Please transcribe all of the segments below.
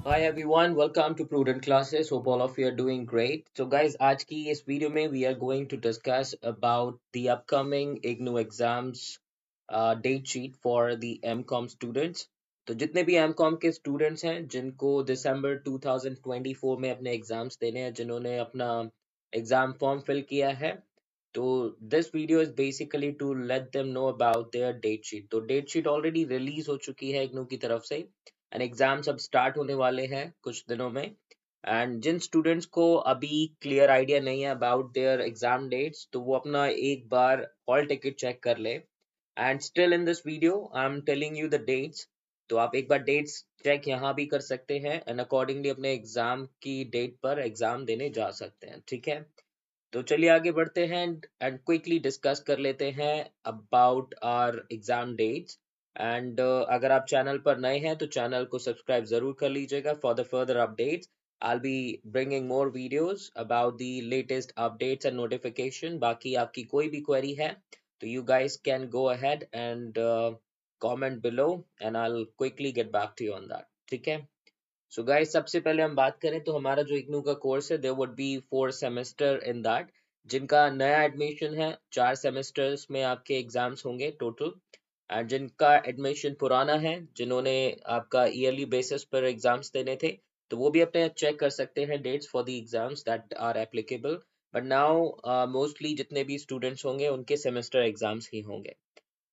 Hi everyone, welcome to Prudent Classes. Hope all of you are doing great. So guys, आज की इस video में we are going to discuss about the upcoming IGNOU exams date sheet for the MCOM students. तो जितने भी MCOM के students हैं जिनको दिसंबर 2024 में अपने एग्जाम्स देने हैं, जिन्होंने अपना एग्जाम फॉर्म फिल किया है, तो this video is basically to let them know about their date sheet. तो डेट शीट ऑलरेडी रिलीज हो चुकी है इग्नू की तरफ से एंड एग्जाम्स अब स्टार्ट होने वाले हैं कुछ दिनों में। एंड जिन स्टूडेंट्स को अभी क्लियर आइडिया नहीं है अबाउट देयर एग्जाम डेट्स, तो वो अपना एक बार हॉल टिकट चेक कर ले। And still in this video I am telling you the dates, तो आप एक बार डेट्स चेक यहाँ भी कर सकते हैं एंड अकॉर्डिंगली अपने एग्जाम की डेट पर एग्जाम देने जा सकते हैं। ठीक है, तो चलिए आगे बढ़ते हैं एंड क्विकली डिस्कस कर लेते हैं about our exam dates. And अगर आप चैनल पर नए हैं तो चैनल को सब्सक्राइब जरूर कर लीजिएगा for the further updates. I'll be bringing more videos about the latest updates and notification। बाकी आपकी कोई भी क्वेरी है तो you guys can go ahead and comment below and I'll quickly get back to you on that। ठीक है, so guys सबसे पहले हम बात करें तो हमारा जो इग्नू का कोर्स है, there would be 4 semester in that. जिनका नया एडमिशन है, 4 सेमेस्टर्स में आपके एग्जाम्स होंगे टोटल। एंड जिनका एडमिशन पुराना है, जिन्होंने आपका ईयरली बेसिस पर एग्जाम्स देने थे, तो वो भी अपने चेक कर सकते हैं dates for the exams that are applicable. But now mostly जितने भी स्टूडेंट्स होंगे उनके सेमेस्टर एग्जाम्स ही होंगे।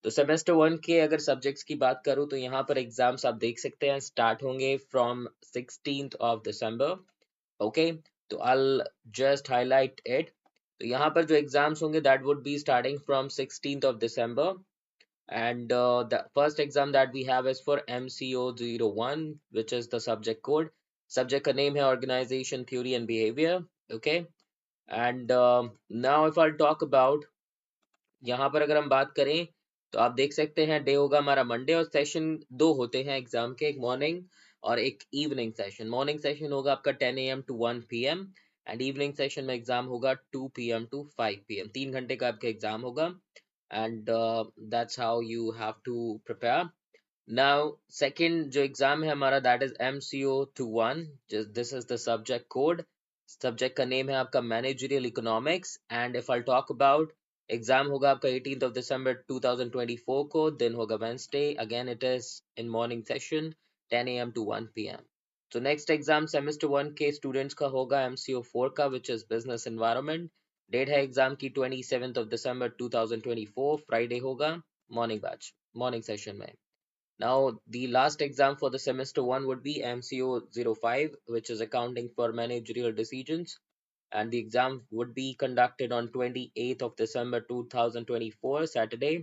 तो सेमेस्टर वन के अगर सब्जेक्ट्स की बात करूं तो यहाँ पर एग्जाम्स आप देख सकते हैं स्टार्ट होंगे from 16th of December. Okay, तो I'll just highlight it। तो यहाँ पर जो एग्जाम्स होंगे that would be starting from 16th of December. and the first exam that we have is for MCO01, which is the subject code। subject का name है organization theory and behavior। okay, and now if I'll talk about, यहाँ पर अगर हम बात करें तो आप देख सकते हैं डे होगा हमारा मंडे और सेशन दो होते हैं एग्जाम के, एक मॉर्निंग और एक इवनिंग सेशन। मॉर्निंग सेशन होगा आपका 10 AM to 1 PM and evening session में एग्जाम होगा 2 PM to 5 PM। 3 घंटे का आपका एग्जाम होगा and that's how you have to prepare. Now second जो एग्जाम है हमारा that is MCO21। This is the subject code. Subject का नेम है आपका managerial economics and if I talk about, exam होगा आपका 18th ऑफ दिसंबर 2024 को, दिन होगा Wednesday. Again it is in morning session 10 AM to 1 PM। तो next exam semester one के स्टूडेंट्स का होगा MCO4 का, विच इज बिजनेस एनवायरनमेंट। डेट है एग्जाम की 27th ऑफ दिसंबर 2024, फ्राइडे होगा, मॉर्निंग बैच, मॉर्निंग सेशन में। Now, the last exam for the semester one would be MCO05, which is accounting for managerial decisions. And the exam would be conducted on 28th of December 2024, Saturday.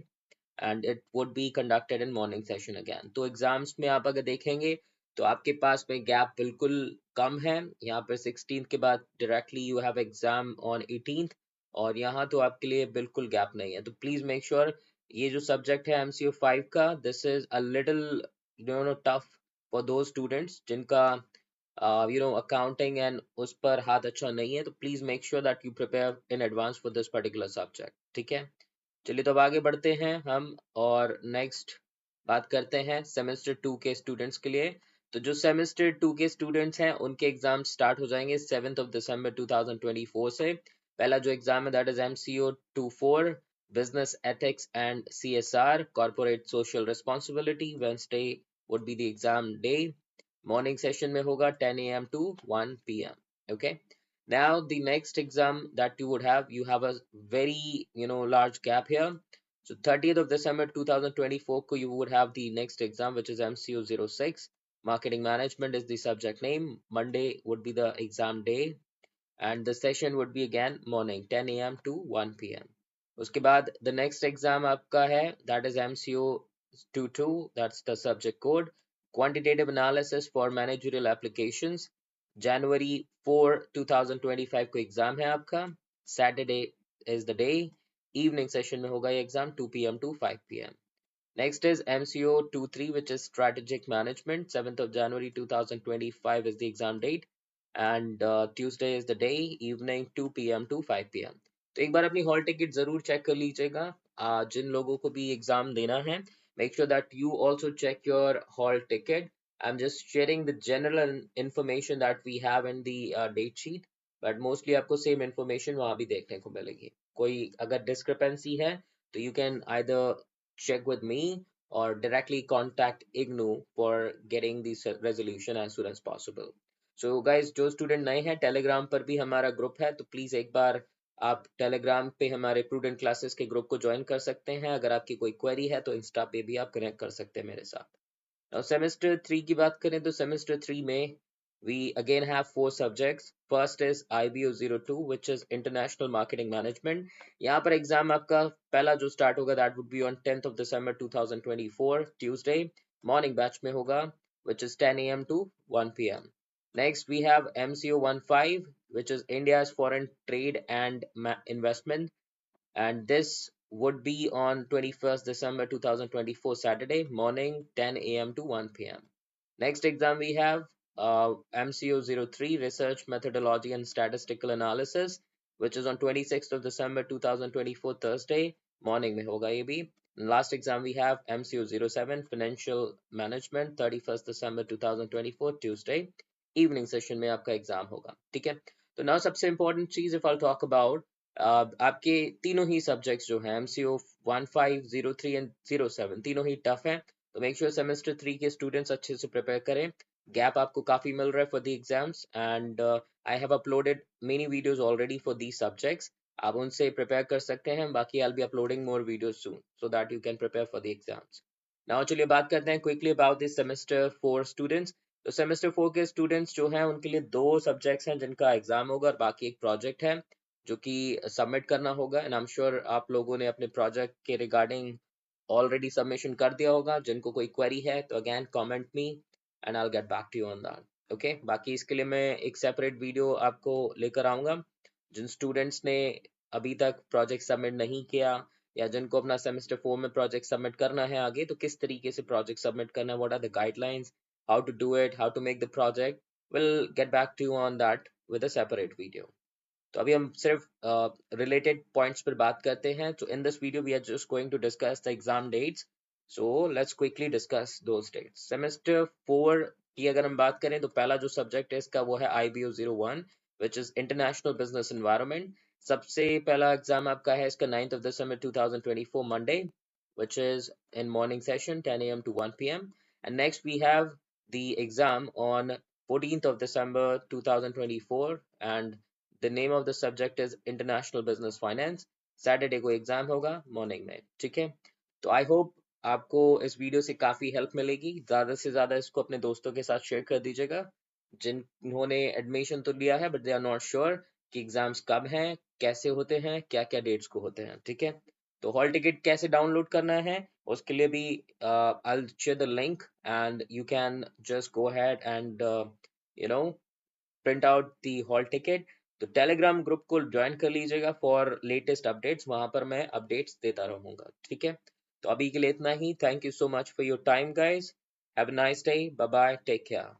And it would be conducted in morning session again। तो exams में आप अगर देखेंगे तो आपके पास में gap बिल्कुल कम है। यहाँ पर 16th के बाद directly you have exam on 18th और यहाँ तो आपके लिए बिल्कुल गैप नहीं है। तो प्लीज मेक श्योर ये जो सब्जेक्ट है MCO5 का, this is a little tough for दो स्टूडेंट्स जिनका अकाउंटिंग एंड उस पर हाथ अच्छा नहीं है। तो please make sure that you prepare in advance for this particular subject. ठीक है, चलिए तो अब आगे बढ़ते हैं हम और नेक्स्ट बात करते हैं सेमेस्टर टू के स्टूडेंट्स के लिए। तो जो सेमेस्टर टू के स्टूडेंट्स हैं उनके एग्जाम स्टार्ट हो जाएंगे 7th ऑफ दिसंबर 2024 से। पहला जो एग्जाम है that is MCO24, business ethics and CSR, corporate social responsibility. Wednesday would be the exam day, morning session में होगा 10 AM to 1 PM। okay, now the next exam that you have a very large gap here। So 30th of December 2024 ko you would have the next exam, which is MCO06, marketing management is the subject name। Monday would be the exam day and the session would be again morning 10 AM to 1 PM। उसके बाद the next exam आपका है that is MCO22, that's the subject code, quantitative analysis for managerial applications। जनवरी 4 2025 को exam है आपका, Saturday is the day, evening session में होगा ये exam 2 PM to 5 PM। Next is MCO23, which is strategic management। 7th of January 2025 is the exam date and Tuesday is the day, evening 2 PM to 5 PM। तो एक बार अपनी hall ticket जरूर check कर लीजिएगा। जिन लोगों को भी एग्जाम देना है, make sure that you also check your hall ticket I'm just sharing the general information that we have in the date sheet, but mostly आपको same information वहाँ भी देखने को मिलेगी. कोई अगर discrepancy है तो you can either check with me or directly contact IGNU for getting the resolution as soon as possible. So guys, जो student नए हैं Telegram पर भी हमारा group है, तो please एक बार आप Telegram पे हमारे prudent classes के group को join कर सकते हैं. अगर आपकी कोई query है तो Insta पे भी आप connect कर सकते हैं मेरे साथ. Now semester 3 की बात करें तो semester 3 में we again have four subjects. First is IBO02 which is International Marketing Management. यहाँ पर एग्जाम आपका पहला जो स्टार्ट होगा that would be on 10th of December 2024 Tuesday. Morning batch में होगा which is 10 a.m. to 1 p.m. Next we have MCO15 which is India's Foreign Trade and Investment, and this would be on 21st December 2024 Saturday morning 10 a.m. to 1 p.m. Next exam we have MCO03 Research Methodology and Statistical Analysis, which is on 26th of December 2024 Thursday morning में होगा ये भी. Last exam we have MCO07 Financial Management 31st December 2024 Tuesday evening session में आपका exam होगा. ठीक है, तो now सबसे important चीज if I'll talk about आपके तीनों ही सब्जेक्ट्स जो हैं MCO 15, 03 एंड 07 तीनों ही टफ हैं, तो मेक श्योर सेमेस्टर 3 के स्टूडेंट्स अच्छे से प्रिपेयर करें. गैप आपको काफी मिल रहा है for the exams, and I have uploaded many videos already for these subjects. आप उनसे प्रिपेयर कर सकते हैं. बाकी I will be uploading more videos soon so that you can prepare for the exams. Now चलिए बात करते हैं quickly about this semester 4 students. तो सेमेस्टर 4 के स्टूडेंट्स जो हैं उनके लिए दो सब्जेक्ट्स हैं जिनका एग्जाम होगा और बाकी एक प्रोजेक्ट है जो कि सबमिट करना होगा. एंड आई एम श्योर आप लोगों ने अपने प्रोजेक्ट के रिगार्डिंग ऑलरेडी सबमिशन कर दिया होगा. जिनको कोई क्वेरी है तो again comment me and I will get back to you on that. Okay, बाकी इसके लिए मैं एक सेपरेट वीडियो आपको लेकर आऊंगा. जिन स्टूडेंट्स ने अभी तक प्रोजेक्ट सबमिट नहीं किया या जिनको अपना सेमेस्टर 4 में प्रोजेक्ट सबमिट करना है आगे, तो किस तरीके से प्रोजेक्ट सबमिट करना है, what are the guidelines, how to do it, how to make the project, will get back to you on that with a separate video. तो अभी हम सिर्फ रिलेटेड पॉइंट्स पर बात करते हैं. तो in this video we are just going to discuss the exam dates. So let's quickly discuss those dates. Semester 4 की अगर हम बात करें तो पहला जो सब्जेक्ट है इसका वो है IBO01 which is international business environment. सबसे पहला एग्जाम आपका है इसका 9th of December 2024 Monday, which is in morning session 10 a.m. to 1 p.m. And next we have the exam on 14th of December 2024, and the name of the subject is International Business Finance. Saturday को exam होगा morning में. ठीक है, तो I hope आपको इस video से काफी हेल्प मिलेगी. ज्यादा से ज्यादा इसको अपने दोस्तों के साथ शेयर कर दीजिएगा जिन्होंने एडमिशन तो लिया है but they are not sure कि एग्जाम्स कब हैं, कैसे होते हैं, क्या क्या डेट्स को होते हैं. ठीक है, तो हॉल टिकट कैसे डाउनलोड करना है उसके लिए भी I will share the link and you can just go ahead and you know print out the hall ticket. तो टेलीग्राम ग्रुप को ज्वाइन कर लीजिएगा फॉर लेटेस्ट अपडेट्स. वहां पर मैं अपडेट्स देता रहूंगा. ठीक है, तो अभी के लिए इतना ही. Thank you so much for your time guys. Have a nice day. Bye bye. Take care.